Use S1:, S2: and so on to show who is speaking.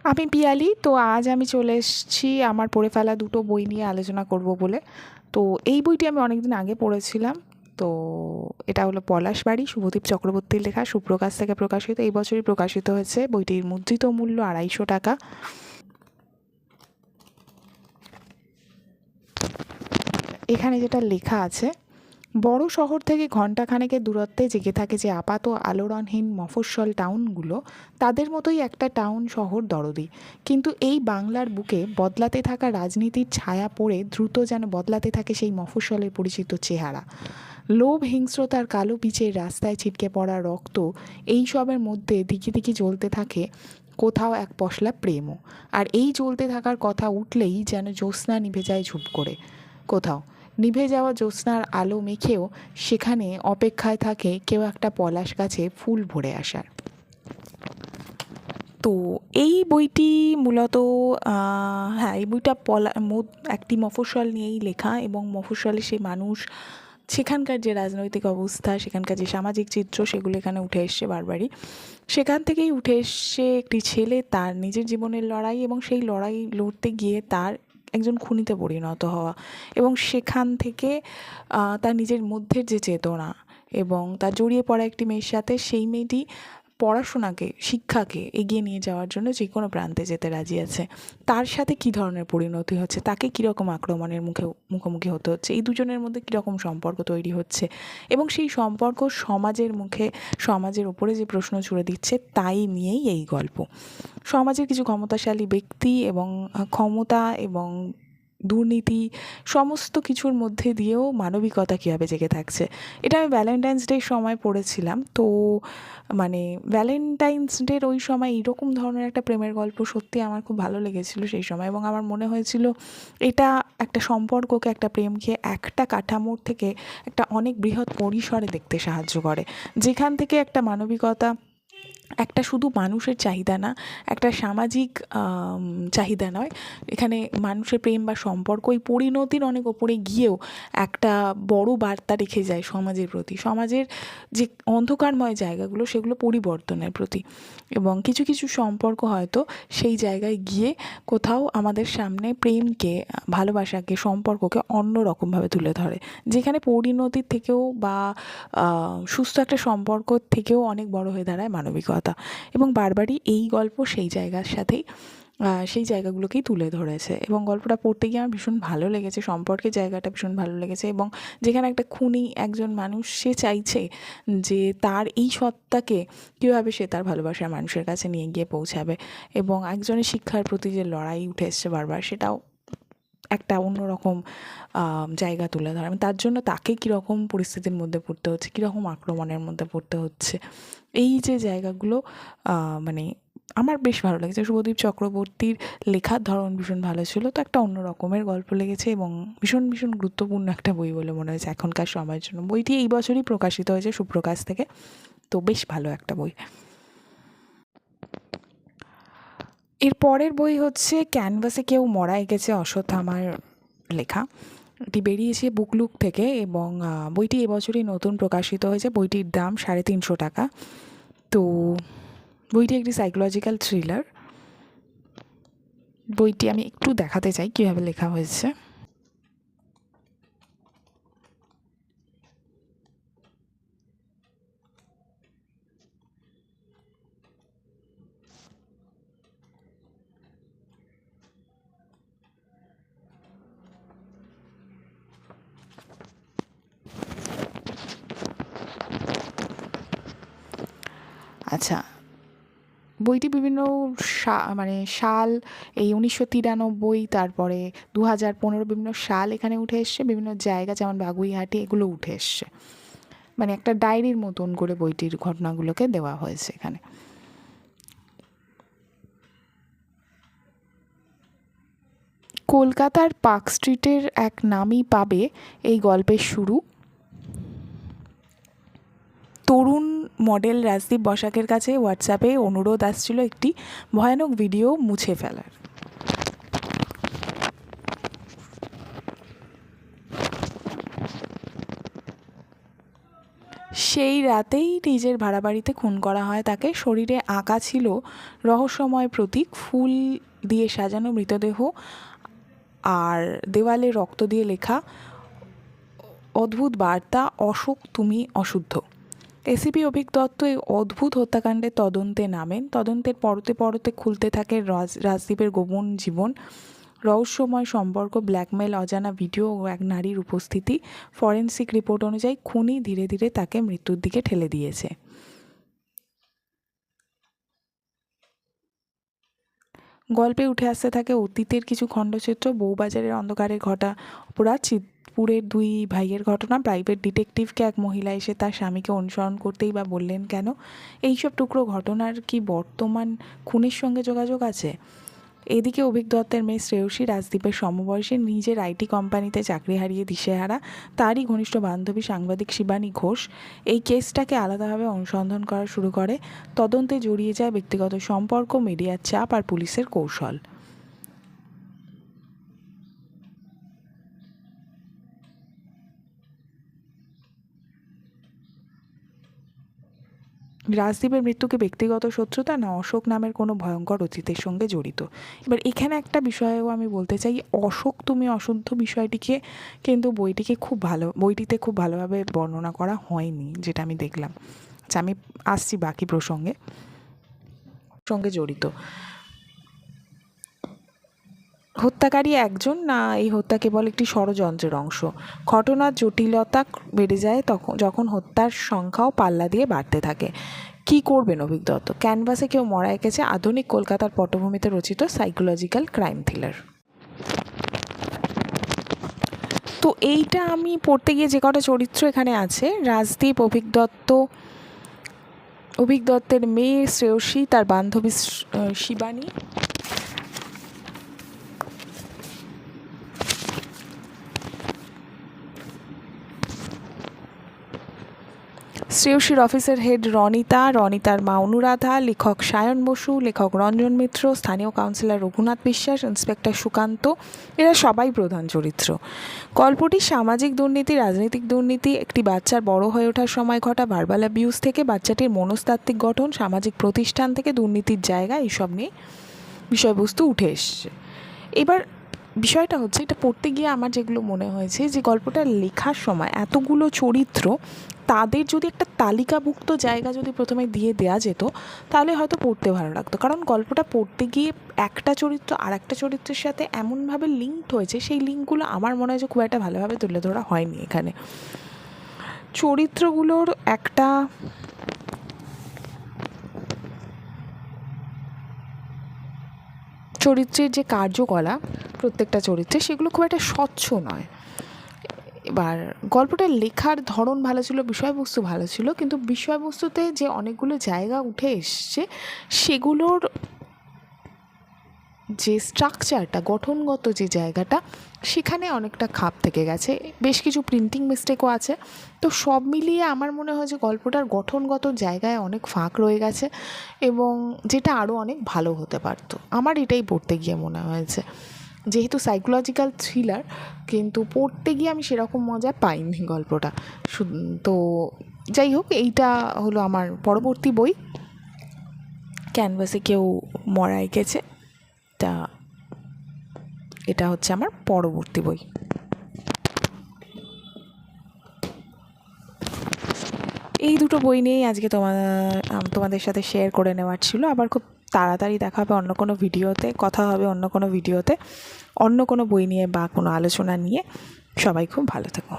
S1: আমি পিয়ালি। তো আজ আমি চলে এসেছি আমার পড়ে ফেলা দুটো বই নিয়ে আলোচনা করব বলে। তো এই বইটি আমি অনেকদিন আগে পড়েছিলাম। তো এটা হলো পলাশবাড়ি, শুভদীপ চক্রবর্তীর লেখা, সুপ্রকাশ থেকে প্রকাশিত। এই বছরই প্রকাশিত হয়েছে। বইটির মুদ্রিত মূল্য 250 টাকা। এখানে যেটা লেখা আছে, বড় শহর থেকে ঘণ্টাখানেকের দূরত্বে জেগে থাকে যে আপাত আলোড়নহীন মফস্বল টাউনগুলো, তাদের মতোই একটা টাউন শহর দরদি। কিন্তু এই বাংলার বুকে বদলাতে থাকা রাজনীতির ছায়া পড়ে দ্রুত যেন বদলাতে থাকে সেই মফস্বলের পরিচিত চেহারা। লোভ, হিংস্রতার কালো পিচের রাস্তায় ছিটকে পড়া রক্ত, এই সবের মধ্যে দিকে দিকে জ্বলতে থাকে কোথাও এক পশলা প্রেমও। আর এই জ্বলতে থাকার কথা উঠলেই যেন জ্যোৎস্না নিভে যায় ঝুপ করে। কোথাও নিভে যাওয়া জ্যোৎস্নার আলো মেখেও সেখানে অপেক্ষায় থাকে কেউ একটা পলাশ গাছে ফুল ভরে আসার। তো এই বইটি মূলত হ্যাঁ, এই বইটা একটি মফস্বল নিয়েই লেখা, এবং মফস্বলে সে মানুষ, সেখানকার যে রাজনৈতিক অবস্থা, সেখানকার যে সামাজিক চিত্র, সেগুলো এখানে উঠে এসছে বারবারই। সেখান থেকেই উঠে এসছে একটি ছেলে, তার নিজের জীবনের লড়াই, এবং সেই লড়াই লড়তে গিয়ে তার একজন খুনিতে পরিণত হওয়া, এবং সেখান থেকে তার নিজের মধ্যের যে চেতনা, এবং তার জড়িয়ে পড়া একটি মেয়ের সাথে, সেই মেয়েটি পড়াশোনাকে, শিক্ষাকে এগিয়ে নিয়ে যাওয়ার জন্য যে কোনো প্রান্তে যেতে রাজি আছে। তার সাথে কী ধরনের পরিণতি হচ্ছে, তাকে কীরকম আক্রমণের মুখোমুখি হতে হচ্ছে, এই দুজনের মধ্যে কীরকম সম্পর্ক তৈরি হচ্ছে, এবং সেই সম্পর্ক সমাজের মুখে, সমাজের ওপরে যে প্রশ্ন ছুড়ে দিচ্ছে, তাই নিয়েই এই গল্প। সমাজের কিছু ক্ষমতাশালী ব্যক্তি এবং ক্ষমতা এবং দুর্নীতি, সমস্ত কিছুর মধ্যে দিয়েও মানবিকতা কীভাবে জেগে থাকছে। এটা আমি ভ্যালেন্টাইন্স ডের সময় পড়েছিলাম। তো মানে ভ্যালেন্টাইন্স ডের ওই সময় এইরকম ধরনের একটা প্রেমের গল্প সত্যি আমার খুব ভালো লেগেছিলো সেই সময়, এবং আমার মনে হয়েছিল এটা একটা সম্পর্ককে, একটা প্রেমকে একটা কাঠামোর থেকে একটা অনেক বৃহৎ পরিসরে দেখতে সাহায্য করে, যেখান থেকে একটা মানবিকতা, একটা শুধু মানুষের চাহিদা না, একটা সামাজিক চাহিদা নয়, এখানে মানুষের প্রেম বা সম্পর্ক এই পরিণতির অনেক ওপরে গিয়েও একটা বড় বার্তা রেখে যায় সমাজের প্রতি, সমাজের যে অন্ধকারময় জায়গাগুলো সেগুলো পরিবর্তনের প্রতি। এবং কিছু কিছু সম্পর্ক হয়তো সেই জায়গায় গিয়ে কোথাও আমাদের সামনে প্রেমকে, ভালোবাসাকে, সম্পর্ককে অন্য রকমভাবে তুলে ধরে, যেখানে পরিণতির থেকেও বা সুস্থ একটা সম্পর্ক থেকেও অনেক বড় হয়ে দাঁড়ায় মানবিকতা। এবং বারবারই এই গল্প সেই জায়গার সাথেই, সেই জায়গাগুলোকেই তুলে ধরেছে, এবং গল্পটা পড়তে গিয়ে আমার ভীষণ ভালো লেগেছে, সম্পর্কের জায়গাটা ভীষণ ভালো লেগেছে। এবং যেখানে একটা খুনি, একজন মানুষ, সে চাইছে যে তার এই সত্তাকে কীভাবে সে তার ভালোবাসার মানুষের কাছে নিয়ে গিয়ে পৌঁছাবে, এবং একজনের শিক্ষার প্রতি যে লড়াই উঠে এসছে বারবার, সেটাও একটা অন্যরকম জায়গা তুলে ধরে। তার জন্য তাকে কীরকম পরিস্থিতির মধ্যে পড়তে হচ্ছে, কীরকম আক্রমণের মধ্যে পড়তে হচ্ছে, এই যে জায়গাগুলো মানে আমার বেশ ভালো লেগেছে। শুভদীপ চক্রবর্তীর লেখার ধরন ভীষণ ভালো ছিল। তো একটা অন্য রকমের গল্প লেগেছে, এবং ভীষণ ভীষণ গুরুত্বপূর্ণ একটা বই বলে মনে হয়েছে এখনকার সময়ের জন্য। বইটি এই বছরই প্রকাশিত হয়েছে সুপ্রকাশ থেকে। তো বেশ ভালো একটা বই। এর পরের বই হচ্ছে ক্যানভাসে কেউ মরা এঁকেছে, অশ্বত্থামার লেখা। এটি বেরিয়েছে বুকলুক থেকে, এবং বইটি এবছরই নতুন প্রকাশিত হয়েছে। বইটির দাম 350 টাকা। তো বইটি একটি সাইকোলজিক্যাল থ্রিলার। বইটি আমি একটু দেখাতে চাই কীভাবে লেখা হয়েছে। আচ্ছা, বইটি বিভিন্ন সাল, এই 1993, তারপরে 2015, বিভিন্ন সাল এখানে উঠে এসছে, বিভিন্ন জায়গা যেমন বাগুইহাটি, এগুলো উঠে এসছে। মানে একটা ডায়েরির মতন করে বইটির ঘটনাগুলোকে দেওয়া হয়েছে এখানে। কলকাতার পার্ক স্ট্রিটের এক নামী পাবে এই গল্পের শুরু। তরুণ মডেল রাজদীপ বসাকের কাছে হোয়াটসঅ্যাপে অনুরোধ আসছিল একটি ভয়ানক ভিডিও মুছে ফেলার। সেই রাতেই নিজের ভাড়া বাড়িতে খুন করা হয় তাকে। শরীরে আঁকা ছিল রহস্যময় প্রতীক, ফুল দিয়ে সাজানো মৃতদেহ, আর দেওয়ালে রক্ত দিয়ে লেখা অদ্ভুত বার্তা, অশোক তুমি অশুদ্ধ। এসিপি অভিক দত্ত এই অদ্ভুত হত্যাকাণ্ডের তদন্তে নামেন। তদন্তের পরতে পরতে খুলতে থাকে রাজদীপের গোপন জীবন, রহস্যময় সম্পর্ক, ব্ল্যাকমেল, অজানা ভিডিও ও এক নারীর উপস্থিতি। ফরেনসিক রিপোর্ট অনুযায়ী খুনি ধীরে ধীরে তাকে মৃত্যুর দিকে ঠেলে দিয়েছে। গল্পে উঠে আসতে থাকে অতীতের কিছু খণ্ডচিত্র, বউবাজারের অন্ধকারে ঘটা অপরাধ, চিতপুরের দুই ভাইয়ের ঘটনা, প্রাইভেট ডিটেকটিভকে এক মহিলা এসে তার স্বামীকে অনুসরণ করতেই বা বললেন কেন। এইসব টুকরো ঘটনার কি বর্তমান খুনের সঙ্গে যোগাযোগ আছে? এদিকে অভিক দত্তের মেয়ে শ্রেয়সী রাজদীপের সমবয়সী, নিজের আইটি কোম্পানিতে চাকরি হারিয়ে দিশেহারা। তারই ঘনিষ্ঠ বান্ধবী সাংবাদিক শিবানী ঘোষ এই কেসটাকে আলাদাভাবে অনুসন্ধান করা শুরু করে। তদন্তে জড়িয়ে যায় ব্যক্তিগত সম্পর্ক, মিডিয়ার চাপ আর পুলিশের কৌশল। রাজদীপের মৃত্যু কি ব্যক্তিগত শত্রুতা, না অশোক নামের কোনো ভয়ঙ্কর অতীতের সঙ্গে জড়িত? এবার এখানে একটা বিষয়েও আমি বলতে চাই, অশোক তুমি অশুদ্ধ বিষয়টিকে কিন্তু বইটিতে খুব ভালোভাবে বর্ণনা করা হয়নি, যেটা আমি দেখলাম। আচ্ছা, আমি আসছি বাকি প্রসঙ্গে সঙ্গে জড়িত। হত্যাকারী একজন, না এই হত্যা কেবল একটি ষড়যন্ত্রের অংশ? ঘটনার জটিলতা বেড়ে যায় যখন হত্যার সংখ্যাও পাল্লা দিয়ে বাড়তে থাকে। কী করবেন অভিক দত্ত? ক্যানভাসে কেউ মরা এঁকেছে, আধুনিক কলকাতার পটভূমিতে রচিত সাইকোলজিক্যাল ক্রাইম থ্রিলার। তো এইটা আমি পড়তে গিয়ে যে কটা চরিত্র এখানে আছে, রাজদীপ, অভিক দত্তের মেয়ে শ্রেয়সী, তার বান্ধবী শিবানী, শ্রেয়সীর অফিসের হেড রনিতার মা অনুরাধা, লেখক সায়ন বসু, লেখক রঞ্জন মিত্র, স্থানীয় কাউন্সিলর রঘুনাথ বিশ্বাস, ইন্সপেক্টর সুকান্ত, এরা সবাই প্রধান চরিত্র। গল্পটি সামাজিক দুর্নীতি, রাজনৈতিক দুর্নীতি, একটি বাচ্চার বড় হয়ে ওঠার সময় ঘটা ভার্বাল অ্যাবিউজ থেকে বাচ্চাটির মনস্তাত্ত্বিক গঠন, সামাজিক প্রতিষ্ঠান থেকে দুর্নীতির জায়গা, এইসব নিয়ে বিষয়বস্তু উঠে এসছে। এবার বিষয়টা হচ্ছে, এটা পড়তে গিয়ে আমার যেগুলো মনে হয়েছে, যে গল্পটা লেখার সময় এতগুলো চরিত্র, তাদের যদি একটা তালিকাভুক্ত জায়গা যদি প্রথমে দিয়ে দেওয়া যেত, তাহলে হয়তো পড়তে ভালো লাগতো। কারণ গল্পটা পড়তে গিয়ে একটা চরিত্র আর একটা চরিত্রের সাথে এমনভাবে লিঙ্কড হয়েছে, সেই লিঙ্কগুলো আমার মনে হয় যে খুব একটা ভালোভাবে তুলে ধরা হয়নি এখানে। চরিত্রগুলোর একটা চরিত্রের যে কার্যকলাপ প্রত্যেকটা চরিত্রে, সেগুলো খুব একটা স্বচ্ছ নয়। এবার গল্পটার লেখার ধরন ভালো ছিল, বিষয়বস্তু ভালো ছিল, কিন্তু বিষয়বস্তুতে যে অনেকগুলো জায়গা উঠে এসছে, সেগুলোর যে স্ট্রাকচারটা, গঠনগত যে জায়গাটা, সেখানে অনেকটা খাপ থেকে গেছে। বেশ কিছু প্রিন্টিং মিস্টেকও আছে। তো সব মিলিয়ে আমার মনে হয় যে গল্পটার গঠনগত জায়গায় অনেক ফাঁক রয়ে গেছে, এবং যেটা আরও অনেক ভালো হতে পারতো। আমার এটাই পড়তে গিয়ে মনে হয়েছে। যেহেতু সাইকোলজিক্যাল থ্রিলার, কিন্তু পড়তে গিয়ে আমি সেরকম মজা পাইনি গল্পটা। তো যাই হোক, এইটা হলো আমার পরবর্তী বই, ক্যানভাসে কেউ মরা এঁকেছে। এটা হচ্ছে আমার পরবর্তী বই। এই দুটো বই নিয়েই আজকে তোমাদের সাথে শেয়ার করে নেওয়ার ছিল। আবার খুব তাড়াতাড়ি দেখা হবে অন্য কোনো ভিডিওতে, কথা হবে অন্য কোনো ভিডিওতে, অন্য কোনো বই নিয়ে বা কোনো আলোচনা নিয়ে। সবাই খুব ভালো থেকো।